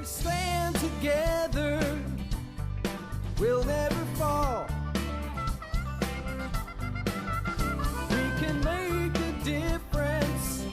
stand together, we'll never fall. We can make a difference.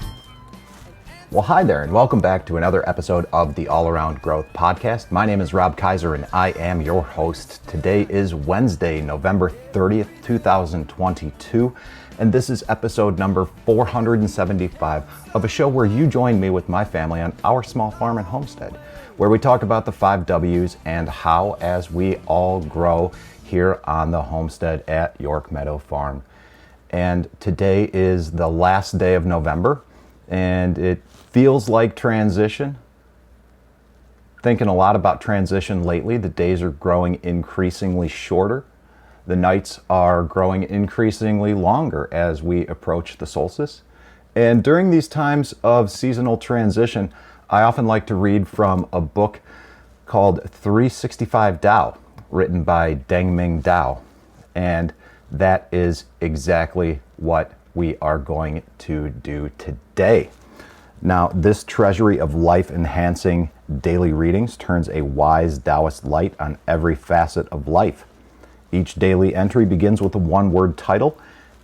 Well, hi there, and welcome back to another episode of the All Around Growth Podcast. My name is Rob Kaiser, and I am your host. Today is Wednesday, November 30th, 2022, and this is episode number 475 of a show where you join me with my family on our small farm and homestead, where we talk about the 5 W's and how as we all grow here on the homestead at York Meadow Farm. And today is the last day of November, and it feels like transition. Thinking a lot about transition lately. The days are growing increasingly shorter. The nights are growing increasingly longer as we approach the solstice. And during these times of seasonal transition, I often like to read from a book called 365 Tao, written by Deng Ming-Dao. And that is exactly what we are going to do today. Now, this treasury of life-enhancing daily readings turns a wise Taoist light on every facet of life. Each daily entry begins with a one-word title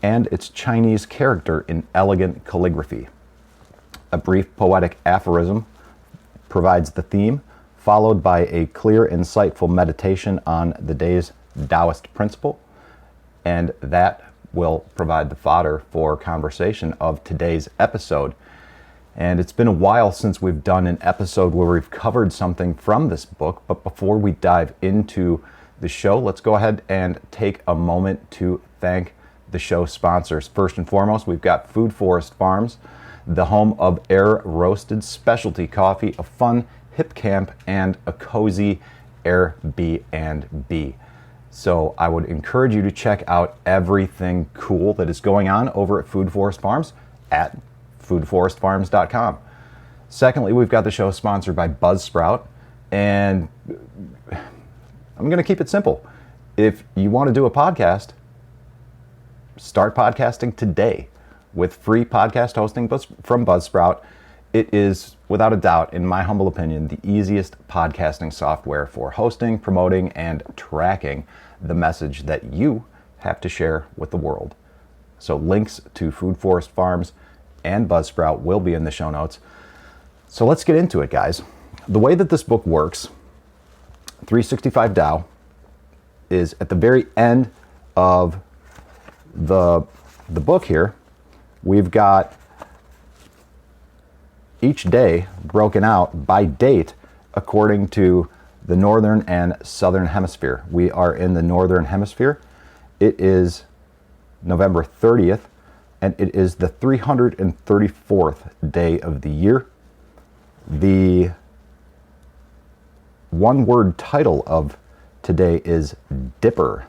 and its Chinese character in elegant calligraphy. A brief poetic aphorism provides the theme, followed by a clear, insightful meditation on the day's Taoist principle, and that will provide the fodder for conversation of today's episode. And it's been a while since we've done an episode where we've covered something from this book, but before we dive into the show, let's go ahead and take a moment to thank the show sponsors. First and foremost, we've got Food Forest Farms, the home of air-roasted specialty coffee, a fun hip camp, and a cozy Airbnb. So I would encourage you to check out everything cool that is going on over at Food Forest Farms at foodforestfarms.com. Secondly, we've got the show sponsored by Buzzsprout, and I'm going to keep it simple. If you want to do a podcast, start podcasting today with free podcast hosting from Buzzsprout. It is, without a doubt, in my humble opinion, the easiest podcasting software for hosting, promoting, and tracking the message that you have to share with the world. So links to Food Forest Farms and Buzzsprout will be in the show notes. So let's get into it, guys. The way that this book works, 365 Tao, is at the very end of the book here. We've got each day broken out by date according to the northern and southern hemisphere. We are in the northern hemisphere. It is November 30th, and it is the 334th day of the year. The one-word title of today is Dipper,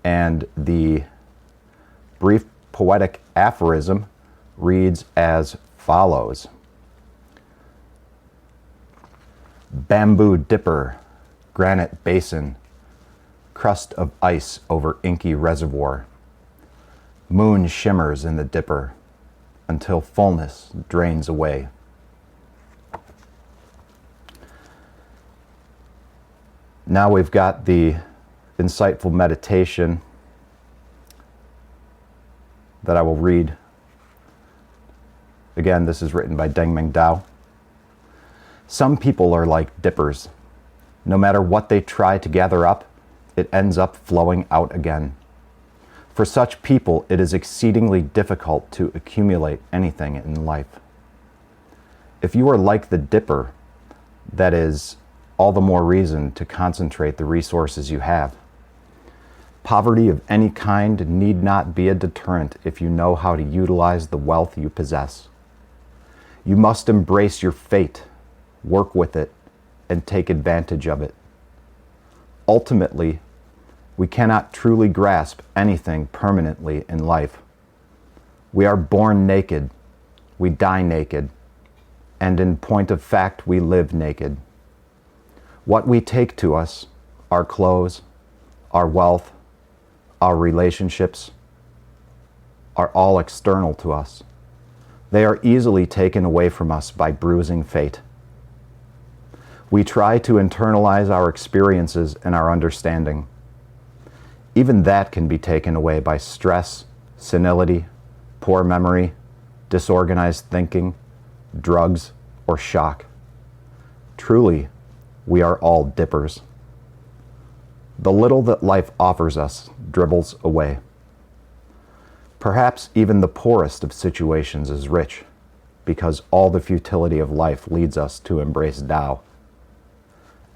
and the brief poetic aphorism reads as follows. Bamboo dipper, granite basin, crust of ice over inky reservoir. Moon shimmers in the dipper until fullness drains away. Now we've got the insightful meditation that I will read. Again, this is written by Deng Ming-Dao. Some people are like dippers. No matter what they try to gather up, it ends up flowing out again. For such people, it is exceedingly difficult to accumulate anything in life. If you are like the dipper, that is all the more reason to concentrate the resources you have. Poverty of any kind need not be a deterrent if you know how to utilize the wealth you possess. You must embrace your fate, work with it, and take advantage of it. Ultimately, we cannot truly grasp anything permanently in life. We are born naked, we die naked, and in point of fact, we live naked. What we take to us, our clothes, our wealth, our relationships, are all external to us. They are easily taken away from us by bruising fate. We try to internalize our experiences and our understanding. Even that can be taken away by stress, senility, poor memory, disorganized thinking, drugs, or shock. Truly, we are all dippers. The little that life offers us dribbles away. Perhaps even the poorest of situations is rich, because all the futility of life leads us to embrace Tao.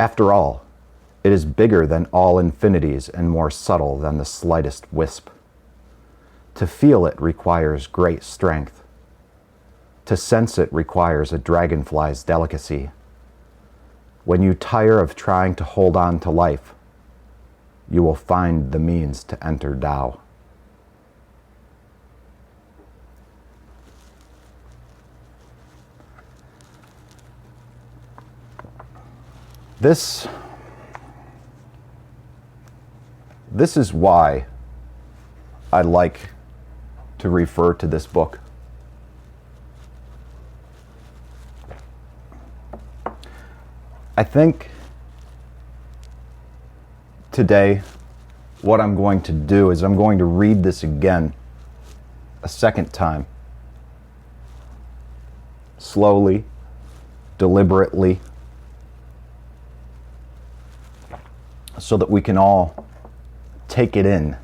After all, it is bigger than all infinities and more subtle than the slightest wisp. To feel it requires great strength. To sense it requires a dragonfly's delicacy. When you tire of trying to hold on to life, you will find the means to enter Tao. This is why I like to refer to this book. I think today what I'm going to do is I'm going to read this again a second time. Slowly, deliberately, so that we can all take it in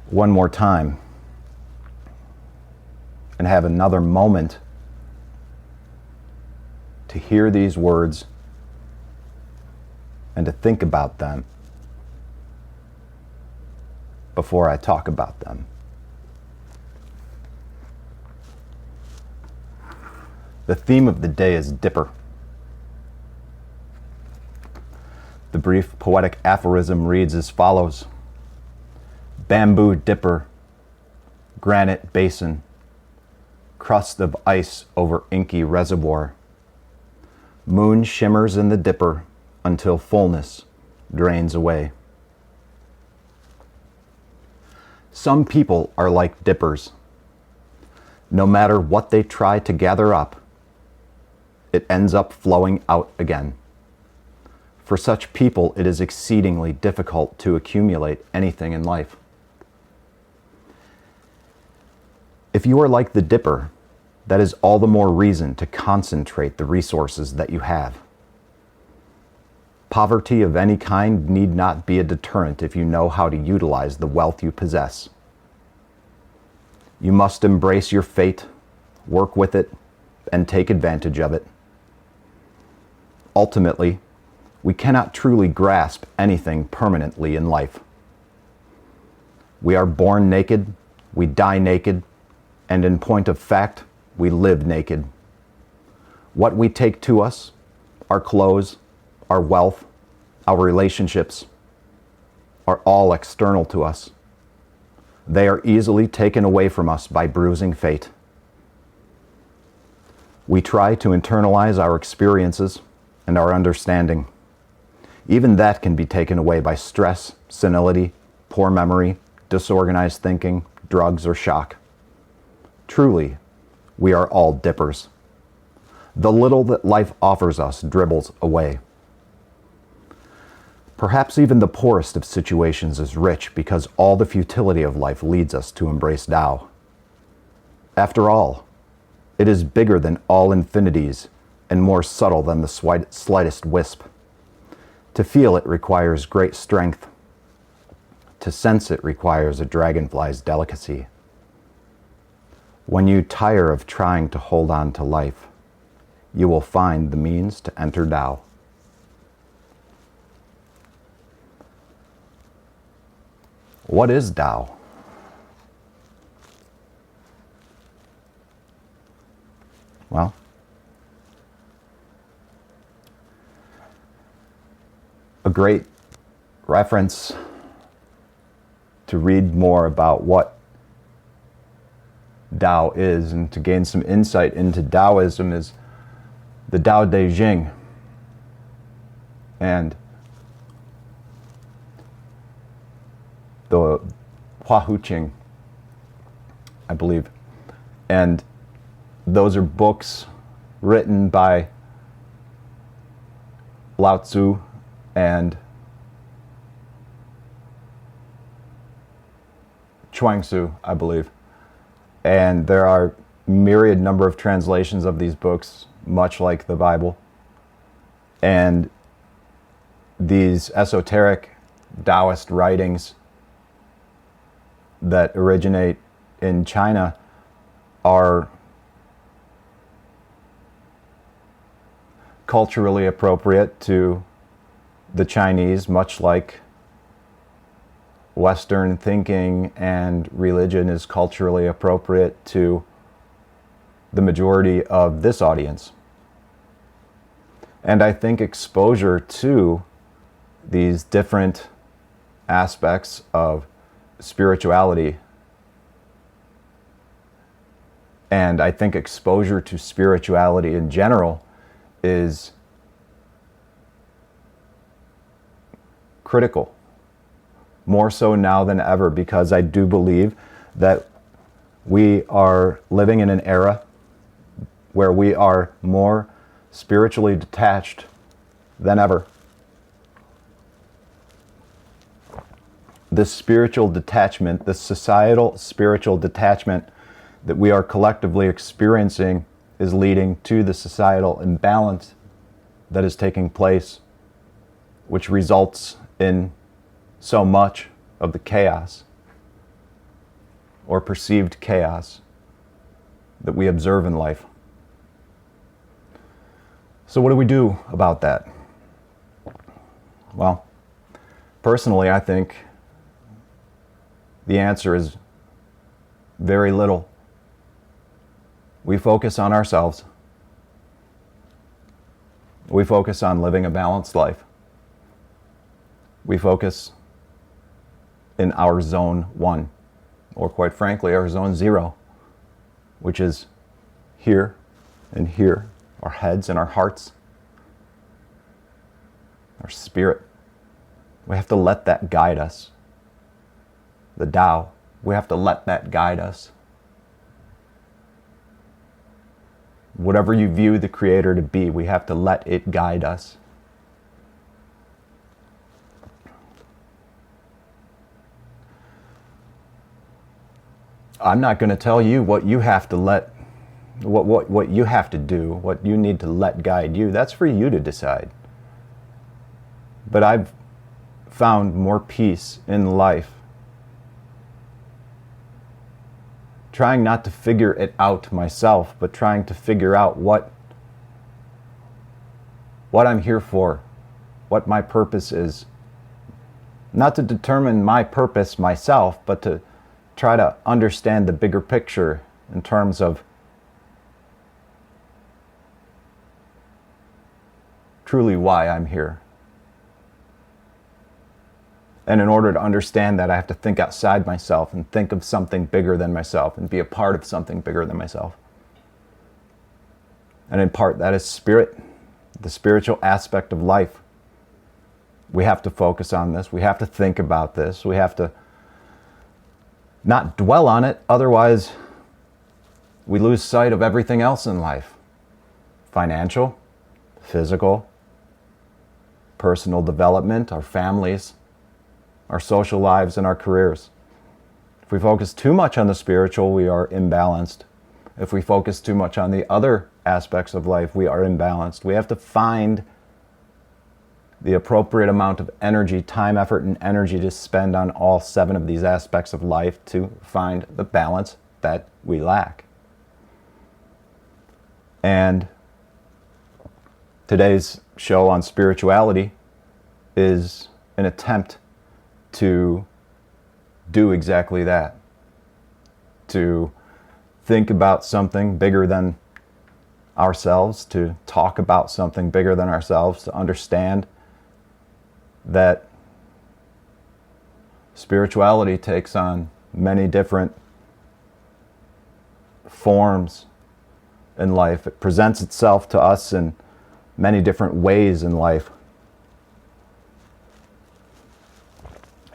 one more time and have another moment to hear these words and to think about them before I talk about them. The theme of the day is Dipper. The brief poetic aphorism reads as follows: bamboo dipper, granite basin, crust of ice over inky reservoir. Moon shimmers in the dipper until fullness drains away. Some people are like dippers. No matter what they try to gather up, it ends up flowing out again. For such people, it is exceedingly difficult to accumulate anything in life. If you are like the dipper, that is all the more reason to concentrate the resources that you have. Poverty of any kind need not be a deterrent if you know how to utilize the wealth you possess. You must embrace your fate, work with it, and take advantage of it. Ultimately, we cannot truly grasp anything permanently in life. We are born naked, we die naked, and in point of fact, we live naked. What we take to us, our clothes, our wealth, our relationships, are all external to us. They are easily taken away from us by bruising fate. We try to internalize our experiences and our understanding. Even that can be taken away by stress, senility, poor memory, disorganized thinking, drugs, or shock. Truly, we are all dippers. The little that life offers us dribbles away. Perhaps even the poorest of situations is rich because all the futility of life leads us to embrace Tao. After all, it is bigger than all infinities and more subtle than the slightest wisp. To feel it requires great strength. To sense it requires a dragonfly's delicacy. When you tire of trying to hold on to life, you will find the means to enter Tao. What is Tao? Well, a great reference to read more about what Tao is and to gain some insight into Taoism is the Tao Te Ching. And the Hua Ching, I believe. And those are books written by Lao Tzu and Chuang Tzu, I believe. And there are myriad number of translations of these books, much like the Bible. And these esoteric Taoist writings that originate in China are culturally appropriate to the Chinese, much like Western thinking and religion is culturally appropriate to the majority of this audience. And I think exposure to these different aspects of spirituality, and I think exposure to spirituality in general, is critical, more so now than ever, because I do believe that we are living in an era where we are more spiritually detached than ever. This spiritual detachment, this societal spiritual detachment that we are collectively experiencing, is leading to the societal imbalance that is taking place, which results in so much of the chaos or perceived chaos that we observe in life. So what do we do about that? Well, personally, I think the answer is very little. We focus on ourselves. We focus on living a balanced life. We focus in our zone 1, or quite frankly, our zone 0, which is here and here, our heads and our hearts, our spirit. We have to let that guide us. The Tao, we have to let that guide us. Whatever you view the Creator to be, we have to let it guide us. I'm not going to tell you what you have to let, what you have to do, what you need to let guide you. That's for you to decide. But I've found more peace in life trying not to figure it out myself, but trying to figure out what I'm here for, what my purpose is. Not to determine my purpose myself, but to try to understand the bigger picture in terms of truly why I'm here. And in order to understand that, I have to think outside myself and think of something bigger than myself and be a part of something bigger than myself. And in part, that is spirit, the spiritual aspect of life. We have to focus on this. We have to think about this. We have to not dwell on it. Otherwise, we lose sight of everything else in life. Financial, physical, personal development, our families, our social lives, and our careers. If we focus too much on the spiritual, we are imbalanced. If we focus too much on the other aspects of life, we are imbalanced. We have to find the appropriate amount of energy, time, effort, and energy to spend on all 7 of these aspects of life to find the balance that we lack. And today's show on spirituality is an attempt to do exactly that. To think about something bigger than ourselves, to talk about something bigger than ourselves, to understand that spirituality takes on many different forms in life. It presents itself to us in many different ways in life.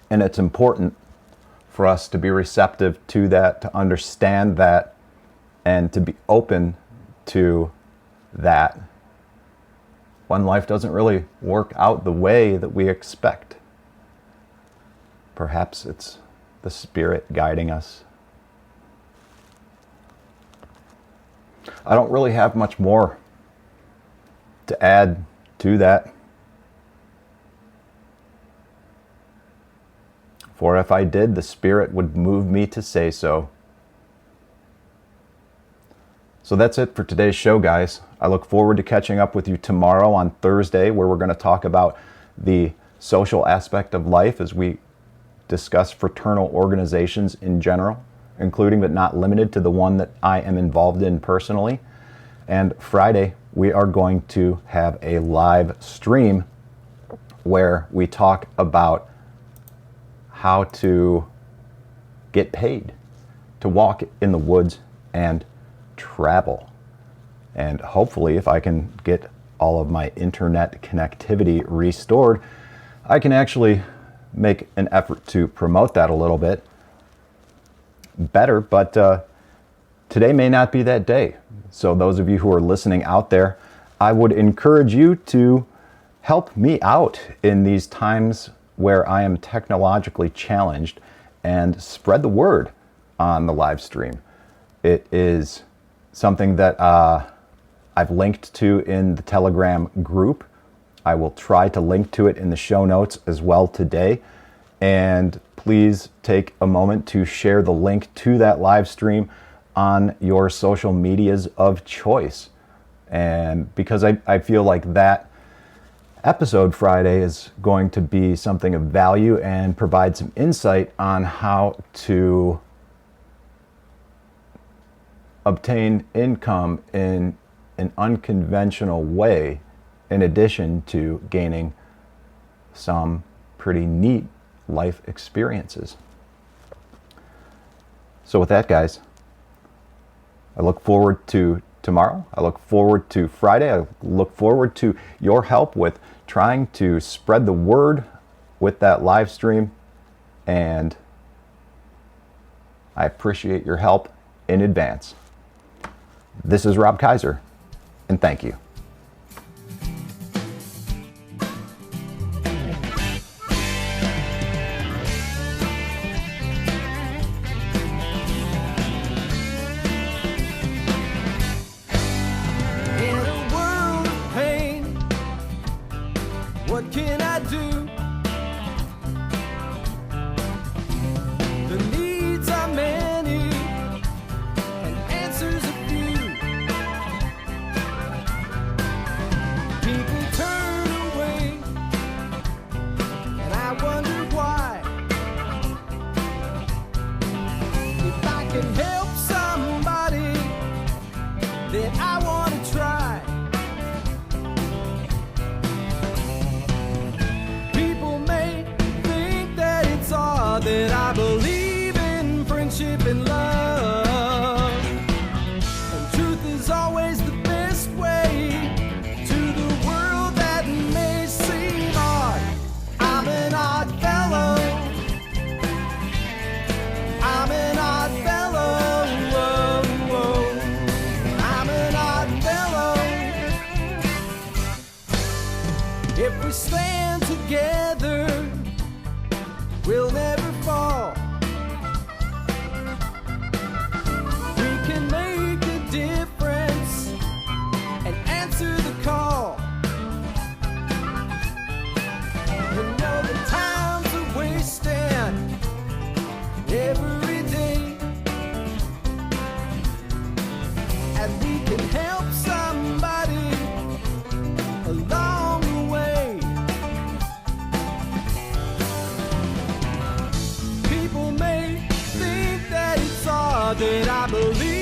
And it's important for us to be receptive to that, to understand that, and to be open to that, when life doesn't really work out the way that we expect. Perhaps it's the Spirit guiding us. I don't really have much more to add to that. For if I did, the Spirit would move me to say so. So that's it for today's show, guys. I look forward to catching up with you tomorrow on Thursday, where we're going to talk about the social aspect of life as we discuss fraternal organizations in general, including but not limited to the one that I am involved in personally. And Friday, we are going to have a live stream where we talk about how to get paid to walk in the woods and travel. And hopefully, if I can get all of my internet connectivity restored, I can actually make an effort to promote that a little bit better. But today may not be that day. So those of you who are listening out there, I would encourage you to help me out in these times where I am technologically challenged and spread the word on the live stream. It is something that I've linked to in the Telegram group. I will try to link to it in the show notes as well today. And please take a moment to share the link to that live stream on your social medias of choice. And because I feel like that episode Friday is going to be something of value and provide some insight on how to obtain income in an unconventional way, in addition to gaining some pretty neat life experiences. So with that, guys, I look forward to tomorrow. I look forward to Friday. I look forward to your help with trying to spread the word with that live stream. And I appreciate your help in advance. This is Rob Kaiser, and thank you. In a world of pain, what can I do? The needs are many and answers are few. People turn away, and I wonder why. If I can help somebody, then I want to try. People may think that it's odd that I believe in friendship and love. And truth is always the best way to the world that may seem odd. I'm an odd fellow. I'm an odd fellow. Whoa, whoa. I'm an odd fellow. If we stand together, we'll never fall. We can make a difference and answer the call. You know the times are wasting every day, and we can help somebody along the way. People may think that it's odd that I believe